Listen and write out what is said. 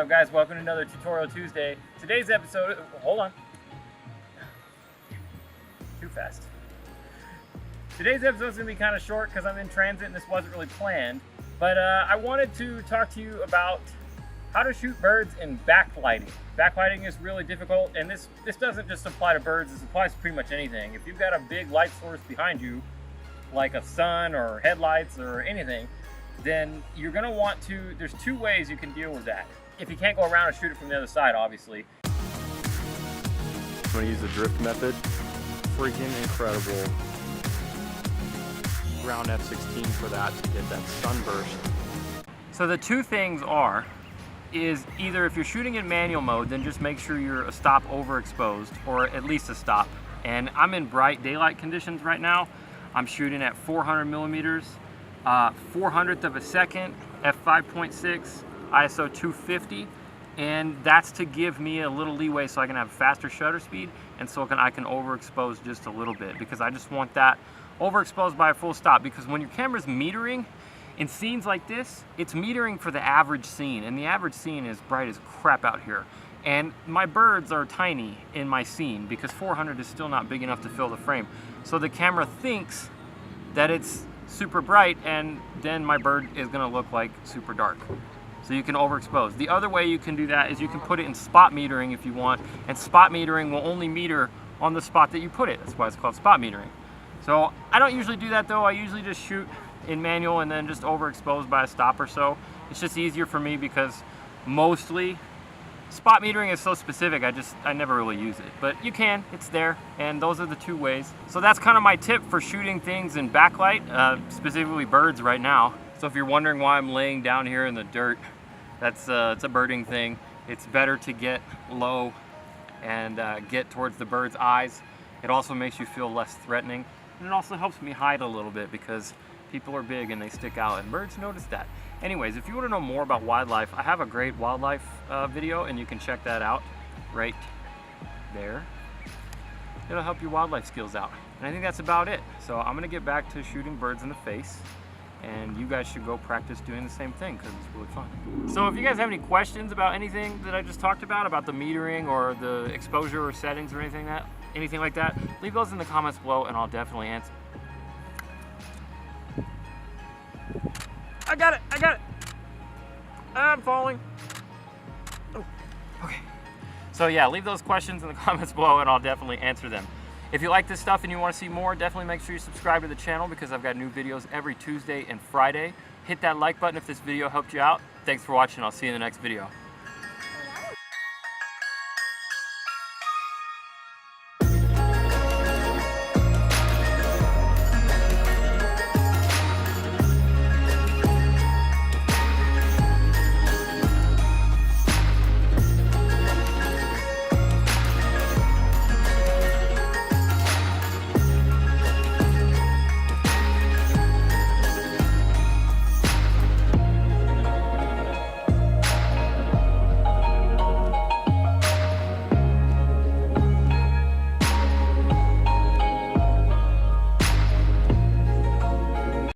up, guys? Welcome to another Tutorial Tuesday. Today's episode, hold on. Too fast. Today's episode is going to be kind of short because I'm in transit and this wasn't really planned. But I wanted to talk to you about how to shoot birds in backlighting. Backlighting is really difficult, and this doesn't just apply to birds, this applies to pretty much anything. If you've got a big light source behind you, like a sun or headlights or anything, then you're going to want to, there's two ways you can deal with that. If you can't go around and shoot it from the other side, obviously. I'm going to use the drift method. Freaking incredible. Round F16 for that to get that sunburst. So the two things is either if you're shooting in manual mode, then just make sure you're a stop overexposed, or at least a stop. And I'm in bright daylight conditions right now. I'm shooting at 400 millimeters, 400th of a second, f5.6, ISO 250, and that's to give me a little leeway so I can have faster shutter speed, and so I can overexpose just a little bit, because I just want that overexposed by a full stop. Because when your camera's metering in scenes like this, it's metering for the average scene, and the average scene is bright as crap out here. And my birds are tiny in my scene because 400 is still not big enough to fill the frame. So the camera thinks that it's super bright, and then my bird is gonna look like super dark. So you can overexpose. The other way you can do that is you can put it in spot metering if you want, and spot metering will only meter on the spot that you put it. That's why it's called spot metering. So I don't usually do that though. I usually just shoot in manual and then just overexpose by a stop or so. It's just easier for me because mostly spot metering is so specific, I never really use it. But you can, it's there, and those are the two ways. So that's kind of my tip for shooting things in backlight, specifically birds right now. So if you're wondering why I'm laying down here in the dirt, it's a birding thing. It's better to get low and get towards the bird's eyes. It also makes you feel less threatening. And it also helps me hide a little bit because people are big and they stick out, and birds notice that. Anyways, if you want to know more about wildlife, I have a great wildlife video, and you can check that out right there. It'll help your wildlife skills out. And I think that's about it. So I'm gonna get back to shooting birds in the face, and you guys should go practice doing the same thing because it's really fun. So if you guys have any questions about anything that I just talked about the metering or the exposure or settings or anything like that, leave those in the comments below and I'll definitely answer. I got it! I'm falling. Oh, okay. So yeah, leave those questions in the comments below and I'll definitely answer them. If you like this stuff and you want to see more, definitely make sure you subscribe to the channel because I've got new videos every Tuesday and Friday. Hit that like button if this video helped you out. Thanks for watching. I'll see you in the next video.